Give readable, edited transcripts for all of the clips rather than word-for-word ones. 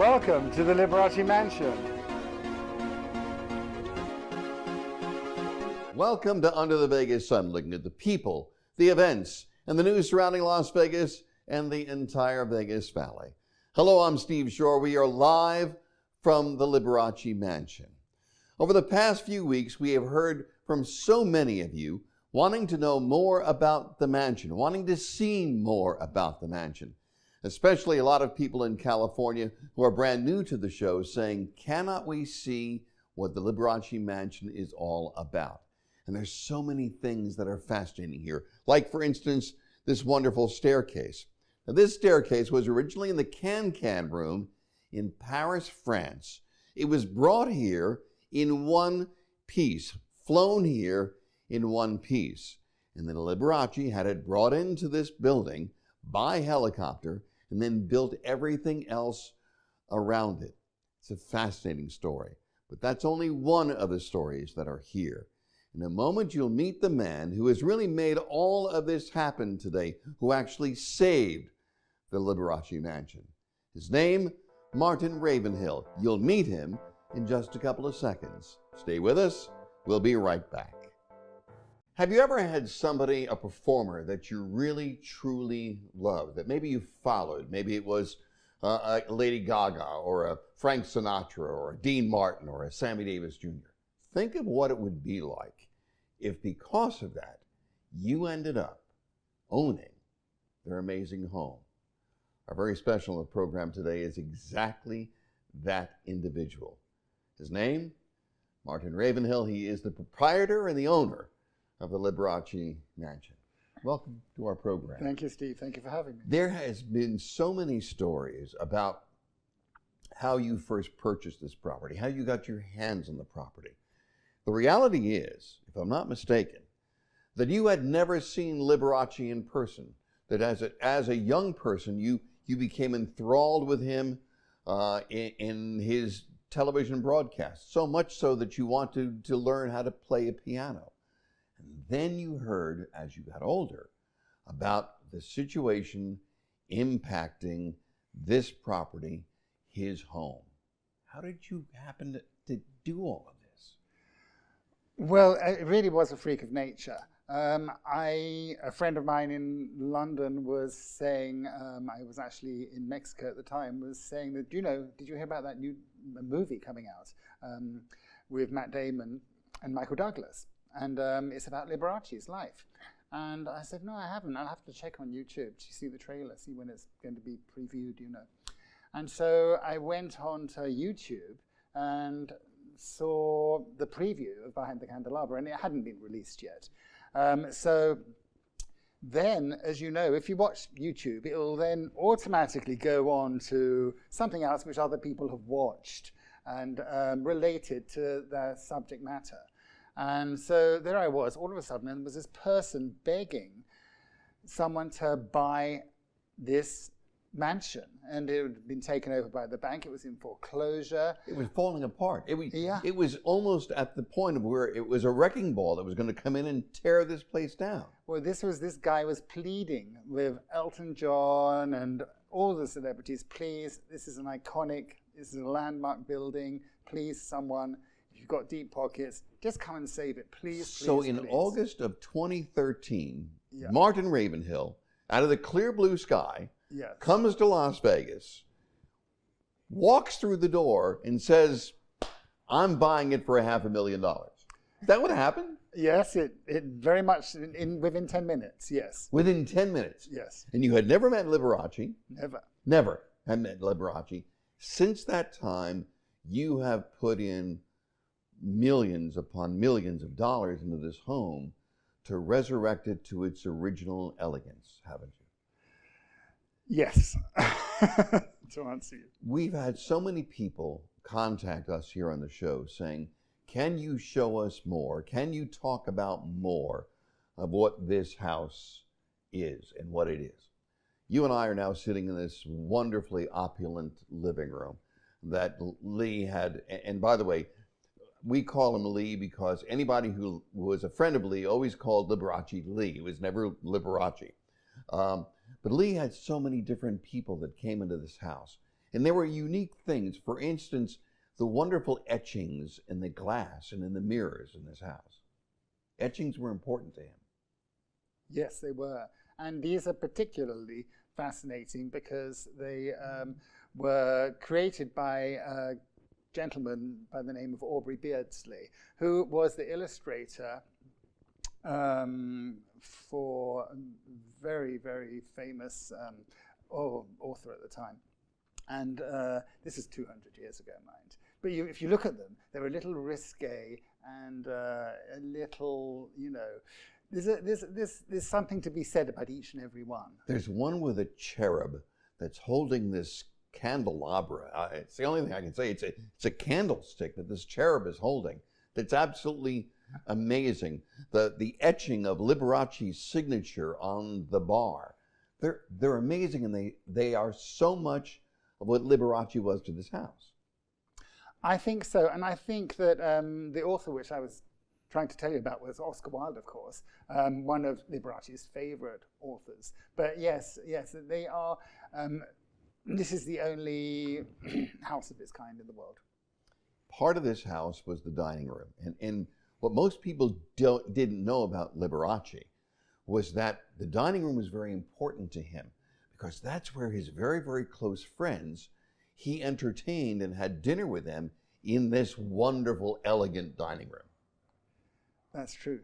Welcome to the Liberace Mansion. Welcome to Under the Vegas Sun, looking at the people, the events, and the news surrounding Las Vegas and the entire Vegas Valley. Hello, I'm Steve Schorr. We are live from the Liberace Mansion. Over the past few weeks, we have heard from so many of you wanting to know more about the mansion, wanting to see more about the mansion. Especially a lot of people in California who are brand new to the show saying, cannot we see what the Liberace Mansion is all about? And there's so many things that are fascinating here. Like, for instance, this wonderful staircase. Now, this staircase was originally in the Can room in Paris, France. It was brought here in one piece, flown here in one piece. And then Liberace had it brought into this building by helicopter and then built everything else around it. It's a fascinating story, but that's only one of the stories that are here. In a moment, you'll meet the man who has really made all of this happen today, who actually saved the Liberace Mansion. His name, Martyn Ravenhill. You'll meet him in just a couple of seconds. Stay with us. We'll be right back. Have you ever had somebody, a performer, that you really, truly loved, that maybe you followed? Maybe it was a Lady Gaga or a Frank Sinatra or a Dean Martin or a Sammy Davis Jr. Think of what it would be like if, because of that, you ended up owning their amazing home. Our very special program today is exactly that individual. His name, Martyn Ravenhill. He is the proprietor and the owner of the Liberace Mansion. Welcome to our program. Thank you, Steve. Thank you for having me. There has been so many stories about how you first purchased this property, how you got your hands on the property. The reality is, if I'm not mistaken, that you had never seen Liberace in person, that as a young person, you became enthralled with him in his television broadcasts, so much so that you wanted to learn how to play a piano. And then you heard, as you got older, about the situation impacting this property, his home. How did you happen to do all of this? Well, it really was a freak of nature. A friend of mine in London was saying, I was actually in Mexico at the time, was saying that, did you hear about that new movie coming out with Matt Damon and Michael Douglas? And it's about Liberace's life. And I said, no, I haven't. I'll have to check on YouTube to see the trailer, see when it's going to be previewed, And so I went on to YouTube and saw the preview of Behind the Candelabra, and it hadn't been released yet. So then, as you know, if you watch YouTube, it will then automatically go on to something else which other people have watched and related to their subject matter. And so there I was, all of a sudden, and there was this person begging someone to buy this mansion. And it had been taken over by the bank. It was in foreclosure. It was falling apart. It was almost at the point of where it was a wrecking ball that was going to come in and tear this place down. Well, this guy was pleading with Elton John and all the celebrities, please, this is a landmark building, please, someone, if you've got deep pockets, just come and save it, please. So in August of 2013, Martyn Ravenhill, out of the clear blue sky, comes to Las Vegas, walks through the door and says, I'm buying it for $500,000. Is that what happened? Yes, it very much within 10 minutes, yes. Within 10 minutes? Yes. And you had never met Liberace? Never had met Liberace. Since that time, you have put in millions upon millions of dollars into this home to resurrect it to its original elegance, haven't you? Yes, to answer you. We've had so many people contact us here on the show saying, can you show us more? Can you talk about more of what this house is and what it is? You and I are now sitting in this wonderfully opulent living room that Lee had, and by the way, we call him Lee because anybody who was a friend of Lee always called Liberace Lee. It was never Liberace. But Lee had so many different people that came into this house. And there were unique things. For instance, the wonderful etchings in the glass and in the mirrors in this house. Etchings were important to him. Yes, they were. And these are particularly fascinating because they were created by a gentleman by the name of Aubrey Beardsley, who was the illustrator for a very, very famous author at the time. And this is 200 years ago, mind. But if you look at them, they're a little risque and a little, there's something to be said about each and every one. There's one with a cherub that's holding this candelabra. It's the only thing I can say. It's a candlestick that this cherub is holding. That's absolutely amazing. The etching of Liberace's signature on the bar. They're amazing, and they are so much of what Liberace was to this house. I think so, and I think that the author which I was trying to tell you about was Oscar Wilde, of course, one of Liberace's favorite authors. But yes, they are. This is the only house of its kind in the world. Part of this house was the dining room, and what most people didn't know about Liberace was that the dining room was very important to him, because that's where his very, very close friends, he entertained and had dinner with them in this wonderful, elegant dining room. That's true.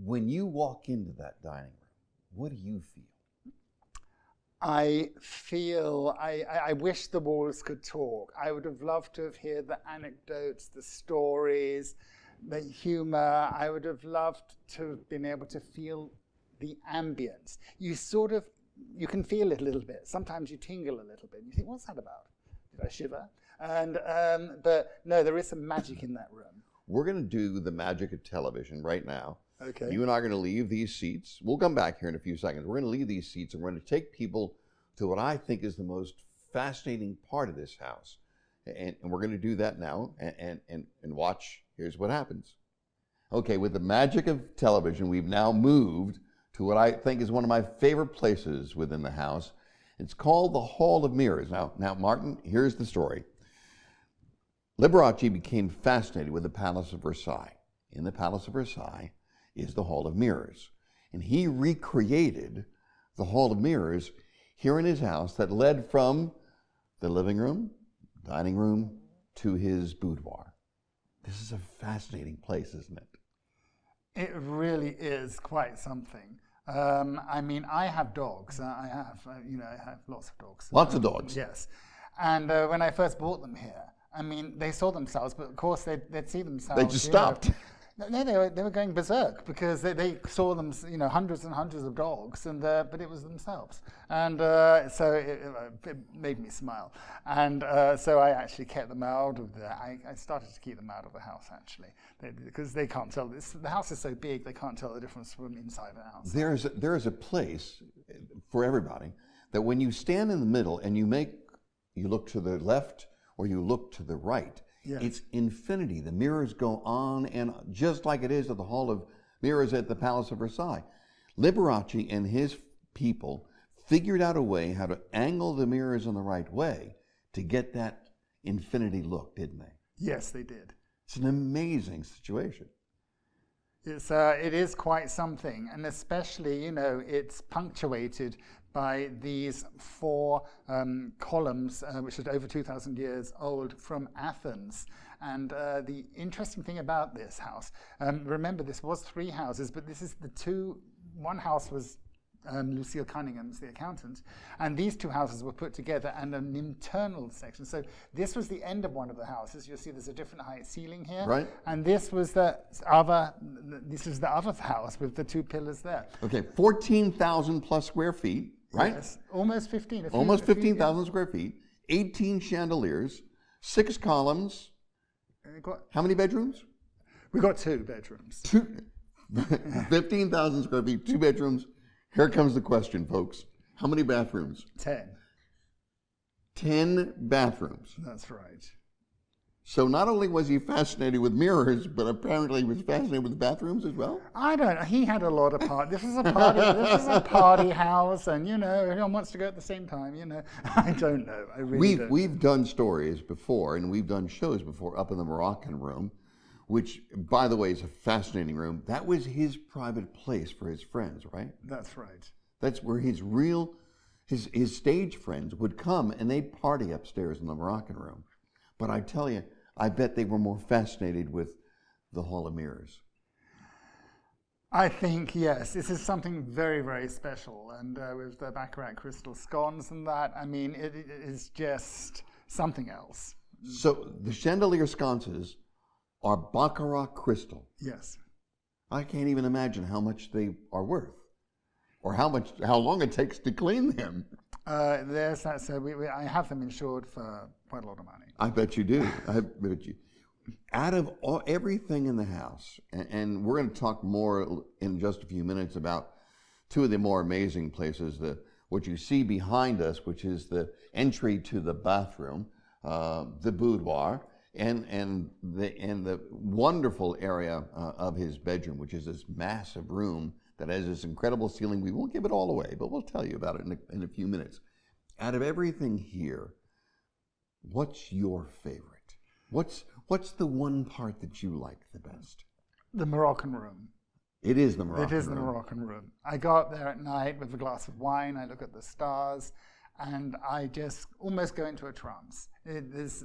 When you walk into that dining room, what do you feel? I feel, I wish the walls could talk. I would have loved to have heard the anecdotes, the stories, the humor. I would have loved to have been able to feel the ambience. You can feel it a little bit. Sometimes you tingle a little bit. You think, what's that about? Did I shiver? And but no, there is some magic in that room. We're going to do the magic of television right now. Okay. You and I are going to leave these seats. We'll come back here in a few seconds. We're going to leave these seats, and we're going to take people to what I think is the most fascinating part of this house. And we're going to do that now and watch. Here's what happens. Okay, with the magic of television, we've now moved to what I think is one of my favorite places within the house. It's called the Hall of Mirrors. Now, Martyn, here's the story. Liberace became fascinated with the Palace of Versailles. In the Palace of Versailles is the Hall of Mirrors. And he recreated the Hall of Mirrors here in his house that led from the living room, dining room, to his boudoir. This is a fascinating place, isn't it? It really is quite something. I mean, I have dogs. I have lots of dogs. Lots of dogs. Yes. And when I first bought them here, I mean, they saw themselves, but of course they'd see themselves. They just stopped. No, they were going berserk because they saw them, hundreds and hundreds of dogs, but it was themselves, and so it made me smile, and so I actually kept them out of there. I started to keep them out of the house actually, because they can't tell. The house is so big they can't tell the difference from inside and outside. There is a place for everybody that when you stand in the middle and you look to the left or you look to the right. Yes. It's infinity. The mirrors go on and just like it is at the Hall of Mirrors at the Palace of Versailles. Liberace and his people figured out a way how to angle the mirrors in the right way to get that infinity look, didn't they? Yes, they did. It's an amazing situation. It is quite something, and especially, it's punctuated by these 4 columns, which are over 2,000 years old, from Athens. And the interesting thing about this house, remember this was 3 houses, but this is one house was Lucille Cunningham's, the accountant, and these 2 houses were put together and an internal section. So this was the end of one of the houses. You'll see there's a different height ceiling here. Right. And this was the other house with the 2 pillars there. Okay, 14,000 plus square feet, right? Yes, almost 15. Almost 15,000 square feet, 18 chandeliers, 6 columns. How many bedrooms? We got 2 bedrooms. 15,000 square feet, 2 bedrooms. Here comes the question, folks. How many bathrooms? 10. 10 bathrooms. That's right. So not only was he fascinated with mirrors, but apparently he was fascinated with bathrooms as well? I don't know. He had a lot of party. This is a party. This is a party house, and you know, everyone wants to go at the same time. You know, I don't know. I really don't. We've done stories before, and we've done shows before up in the Moroccan room, which, by the way, is a fascinating room. That was his private place for his friends, right? That's right. That's where his stage friends would come, and they'd party upstairs in the Moroccan room. But I tell you, I bet they were more fascinated with the Hall of Mirrors. I think, yes, this is something very, very special. And with the Baccarat crystal scones and that, I mean, it is just something else. So the chandelier sconces are Baccarat crystal. Yes. I can't even imagine how much they are worth, or how long it takes to clean them. There's that. So I have them insured for quite a lot of money. I bet you do. I bet you. Out of everything in the house, and we're going to talk more in just a few minutes about two of the more amazing places, what you see behind us, which is the entry to the bathroom, the boudoir, and the wonderful area of his bedroom, which is this massive room that has this incredible ceiling. We won't give it all away, but we'll tell you about it in a few minutes. Out of everything here, what's your favorite? What's the one part that you like the best? The Moroccan room. It is the Moroccan room. It is the Moroccan room. I go up there at night with a glass of wine, I look at the stars, and I just almost go into a trance. There's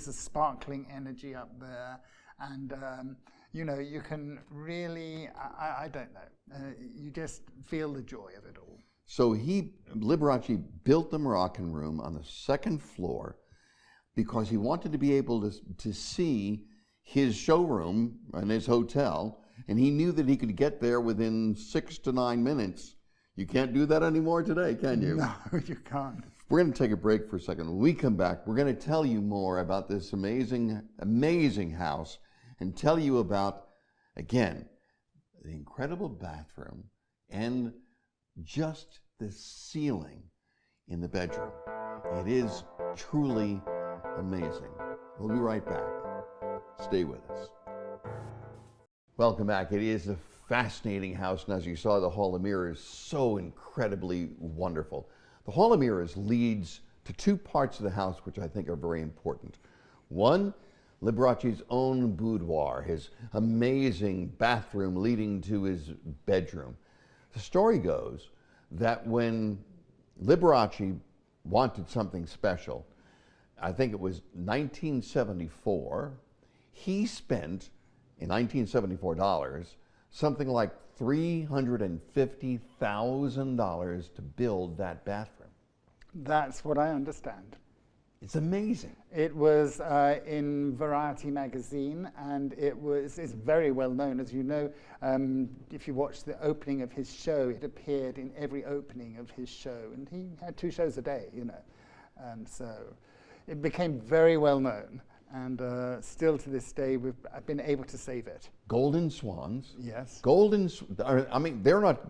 a sparkling energy up there, and you know, you can really, I don't know, you just feel the joy of it all. So Liberace built the Moroccan room on the second floor because he wanted to be able to see his showroom and his hotel, and he knew that he could get there within 6 to 9 minutes. You can't do that anymore today, can you? No, you can't. We're going to take a break for a second. When we come back, we're going to tell you more about this amazing, amazing house and tell you about, again, the incredible bathroom and just the ceiling in the bedroom. It is truly amazing. We'll be right back. Stay with us. Welcome back. It is a fascinating house, and as you saw, the Hall of Mirrors, so incredibly wonderful. The Hall of Mirrors leads to two parts of the house which I think are very important. One, Liberace's own boudoir, his amazing bathroom leading to his bedroom. The story goes that when Liberace wanted something special, I think it was 1974, he spent, in 1974 dollars, something like $350,000 to build that bathroom. That's what I understand. It's amazing. It was in Variety magazine, and it's very well known. As you know, if you watch the opening of his show, it appeared in every opening of his show, and he had 2 shows a day, you know. So it became very well known, and still to this day, I've been able to save it. Golden swans. Yes. I mean, they're not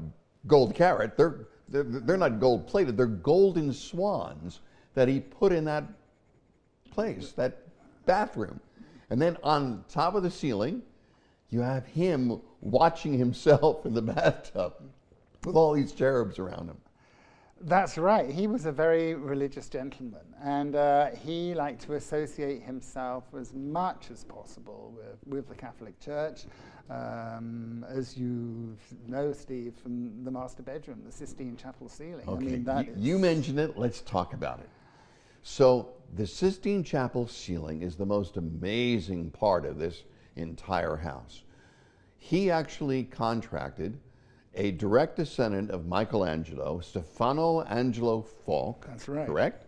gold carat. They're not gold plated. They're golden swans that he put in that place, that bathroom. And then on top of the ceiling, you have him watching himself in the bathtub with all these cherubs around him. That's right. He was a very religious gentleman, and he liked to associate himself as much as possible with the Catholic Church. As you know, Steve, from the master bedroom, the Sistine Chapel ceiling. Okay, I mean, you mentioned it. Let's talk about it. So the Sistine Chapel ceiling is the most amazing part of this entire house. He actually contracted a direct descendant of Michelangelo, Stefano Angelo Falk. That's right. Correct?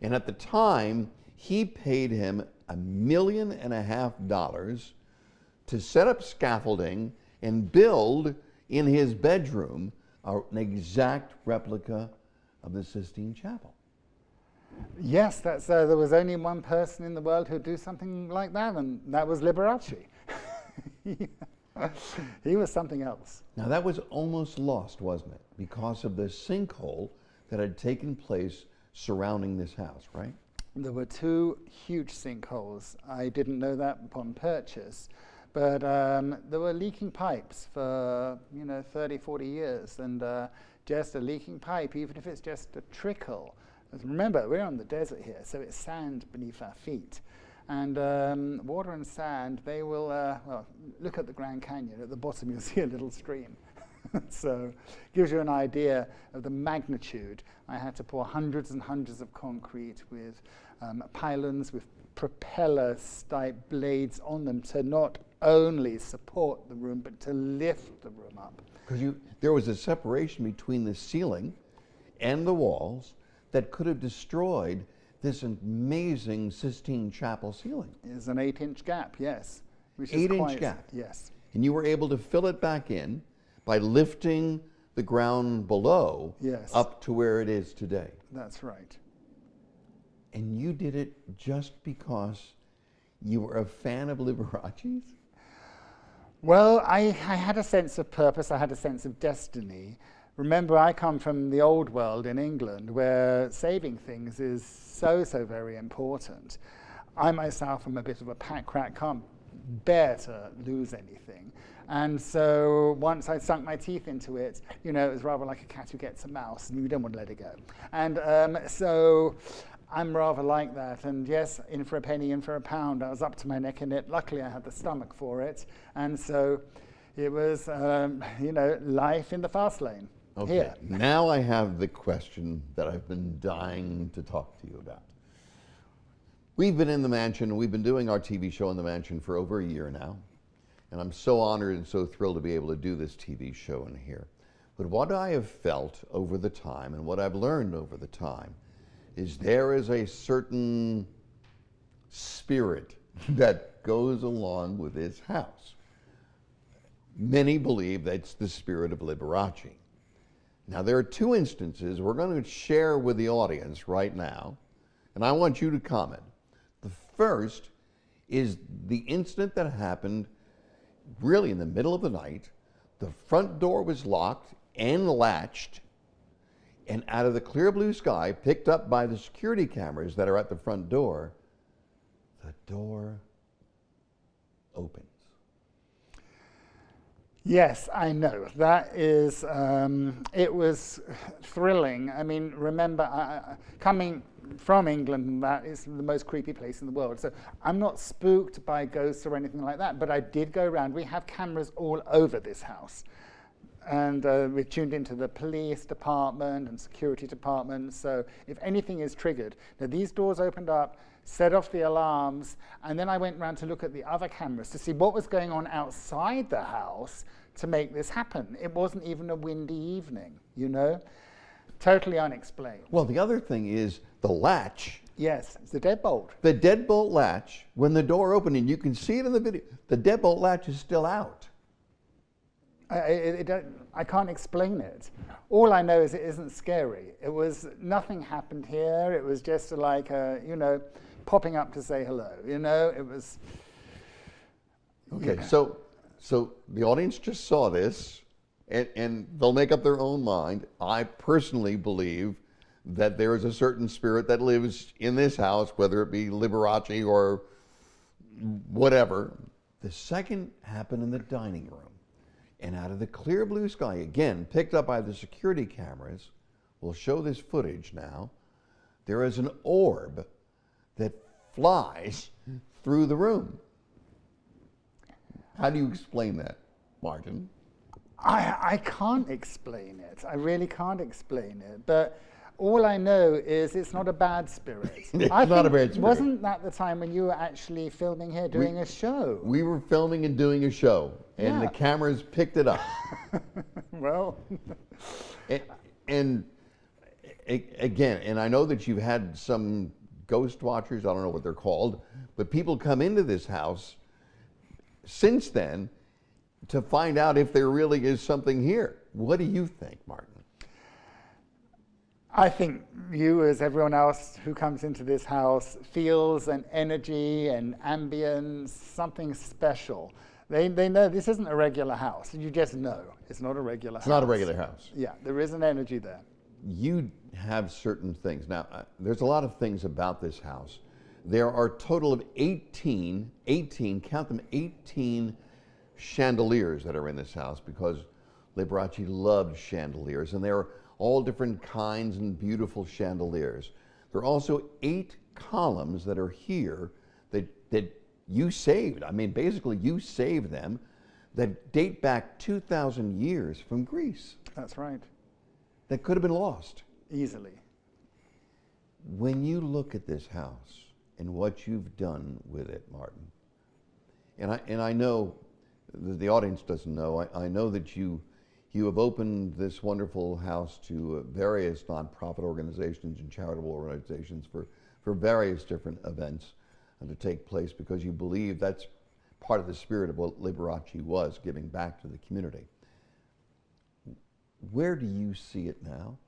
And at the time, he paid him $1.5 million to set up scaffolding and build in his bedroom an exact replica of the Sistine Chapel. Yes, that's, there was only one person in the world who'd do something like that, and that was Liberace. He was something else. Now that was almost lost, wasn't it? Because of the sinkhole that had taken place surrounding this house, right? There were 2 huge sinkholes. I didn't know that upon purchase, but there were leaking pipes for 30, 40 years, and just a leaking pipe, even if it's just a trickle. Remember, we're on the desert here, so it's sand beneath our feet. And water and sand, they will, well, look at the Grand Canyon. At the bottom, you'll see a little stream. So it gives you an idea of the magnitude. I had to pour hundreds and hundreds of concrete with pylons with propeller-type blades on them to not only support the room, but to lift the room up. Because there was a separation between the ceiling and the walls that could have destroyed this amazing Sistine Chapel ceiling. It's an 8-inch gap, yes. Which is 8-inch gap? Yes. And you were able to fill it back in by lifting the ground below up to where it is today. That's right. And you did it just because you were a fan of Liberace's? Well, I had a sense of purpose, I had a sense of destiny. Remember, I come from the old world in England where saving things is so very important. I myself am a bit of a pack rat, can't bear to lose anything. And so once I sunk my teeth into it, it was rather like a cat who gets a mouse and you don't want to let it go. And so I'm rather like that. And yes, in for a penny, in for a pound. I was up to my neck in it. Luckily, I had the stomach for it. And so it was, life in the fast lane. Okay, here. Now I have the question that I've been dying to talk to you about. We've been in the mansion, we've been doing our TV show in the mansion for over a year now. And I'm so honored and so thrilled to be able to do this TV show in here. But what I have felt over the time and what I've learned over the time is there is a certain spirit that goes along with this house. Many believe that's the spirit of Liberace. Now, there are 2 instances we're going to share with the audience right now, and I want you to comment. The first is the incident that happened really in the middle of the night. The front door was locked and latched, and out of the clear blue sky, picked up by the security cameras that are at the front door, the door opens. Yes, I know. That is, it was thrilling. I mean, remember, coming from England, that is the most creepy place in the world. So I'm not spooked by ghosts or anything like that, but I did go around. We have cameras all over this house. And we've tuned into the police department and security department. So if anything is triggered, now these doors opened up, set off the alarms, and then I went around to look at the other cameras to see what was going on outside the house to make this happen. It wasn't even a windy evening, Totally unexplained. Well, the other thing is the latch. Yes, it's the deadbolt. The deadbolt latch, when the door opened, and you can see it in the video, the deadbolt latch is still out. I can't explain it. All I know is it isn't scary. Nothing happened here. It was just like, popping up to say hello. It was. Okay, so the audience just saw this, and they'll make up their own mind. I personally believe that there is a certain spirit that lives in this house, whether it be Liberace or whatever. The second happened in the dining room. And out of the clear blue sky, again, picked up by the security cameras, we'll show this footage now, there is an orb that flies through the room. How do you explain that, Martyn? I can't explain it. I really can't explain it. But all I know is it's not a bad spirit. It's not a bad spirit. Wasn't that the time when you were actually filming here, doing a show? We were filming and doing a show, and the cameras picked it up. Well. and again, and I know that you've had some ghost watchers, I don't know what they're called, but people come into this house since then to find out if there really is something here. What do you think, Martyn? I think you, as everyone else who comes into this house, feels an energy and ambience, something special. They know this isn't a regular house. You just know it's not a regular house. It's not a regular house. Yeah, there is an energy there. you have certain things. Now, there's a lot of things about this house. There are a total of 18, count them, 18 chandeliers that are in this house, because Liberace loved chandeliers, and there are all different kinds and beautiful chandeliers. There are also 8 columns that are here that you saved. I mean, basically you saved them, that date back 2,000 years from Greece. That's right. That could have been lost. Easily. When you look at this house and what you've done with it, Martyn, and I know the audience doesn't know, I know that you have opened this wonderful house to various nonprofit organizations and charitable organizations for various different events to take place, because you believe that's part of the spirit of what Liberace was, giving back to the community. Where do you see it now?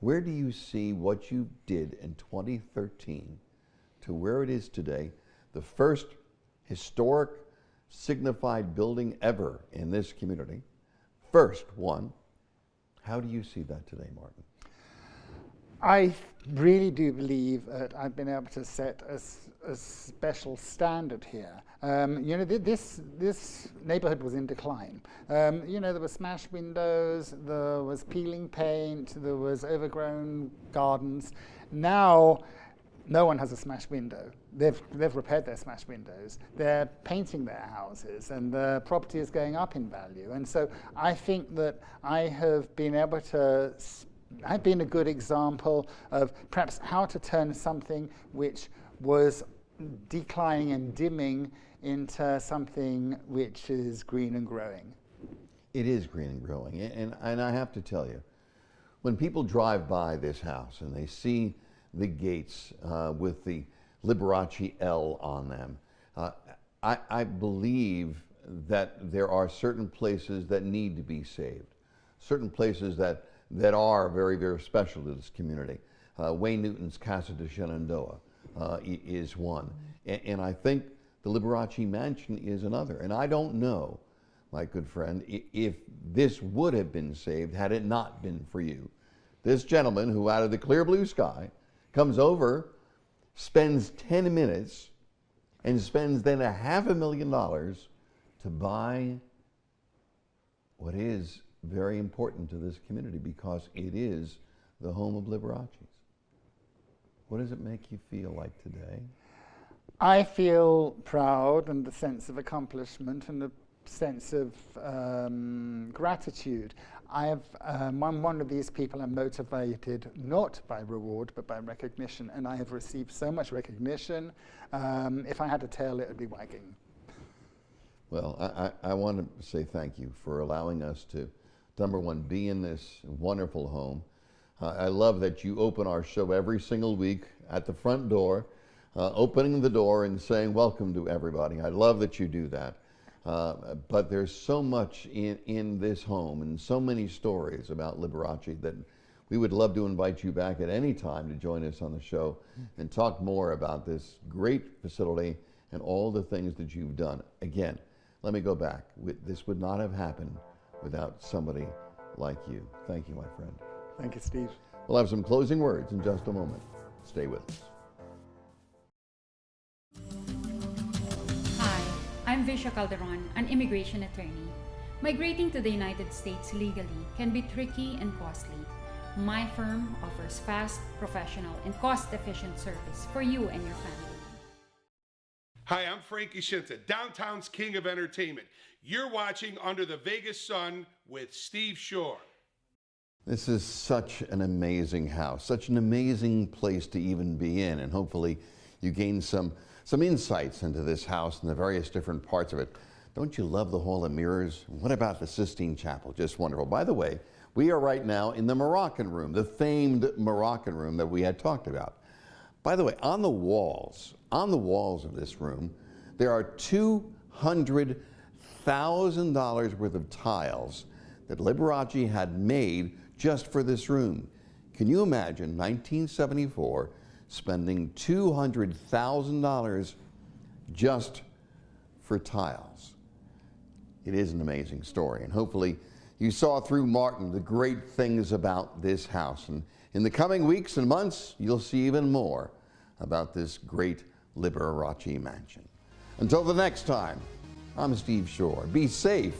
Where do you see what you did in 2013 to where it is today, the first historic signified building ever in this community? First one. How do you see that today, Martyn? I really do believe that I've been able to set a special standard here. You know, this neighborhood was in decline. You know, there were smashed windows, there was peeling paint, there was overgrown gardens. Now, no one has a smashed window. They've repaired their smashed windows. They're painting their houses, and the property is going up in value. And so I think that I have been able to, I've been a good example of perhaps how to turn something which was declining and dimming into something which is green and growing. It is green and growing, and I have to tell you, when people drive by this house and they see the gates with the Liberace L on them, I believe that there are certain places that need to be saved, certain places that are very, very special to this community. Wayne Newton's Casa de Shenandoah is one, and I think the Liberace Mansion is another. And I don't know, my good friend, if this would have been saved had it not been for you. This gentleman who, out of the clear blue sky, comes over, spends 10 minutes, and spends then $500,000 to buy what is very important to this community, because it is the home of Liberace's. What does it make you feel like today? I feel proud, and the sense of accomplishment and the sense of gratitude. I'm one of these people. I'm motivated not by reward but by recognition, and I have received so much recognition. If I had a tail, it would be wagging. Well, I want to say thank you for allowing us to, number one, be in this wonderful home. I love that you open our show every single week at the front door, opening the door and saying welcome to everybody. I love that you do that. But there's so much in this home and so many stories about Liberace that we would love to invite you back at any time to join us on the show and talk more about this great facility and all the things that you've done. Again, let me go back. This would not have happened without somebody like you. Thank you, my friend. Thank you, Steve. We'll have some closing words in just a moment. Stay with us. Hi, I'm Visha Calderon, an immigration attorney. Migrating to the United States legally can be tricky and costly. My firm offers fast, professional, and cost-efficient service for you and your family. Hi, I'm Frankie Shinta, downtown's king of entertainment. You're watching Under the Vegas Sun with Steve Schorr. This is such an amazing house, such an amazing place to even be in, and hopefully you gain some insights into this house and the various different parts of it. Don't you love the Hall of Mirrors? What about the Sistine Chapel? Just wonderful. By the way, we are right now in the Moroccan room, the famed Moroccan room that we had talked about. By the way, on the walls of this room, there are $200,000 worth of tiles that Liberace had made just for this room. Can you imagine 1974 spending $200,000 just for tiles? It is an amazing story, and hopefully You saw through Martyn the great things about this house. And in the coming weeks and months, you'll see even more about this great Liberace mansion. Until the next time, I'm Steve Schorr. Be safe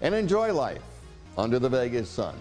and enjoy life under the Vegas sun.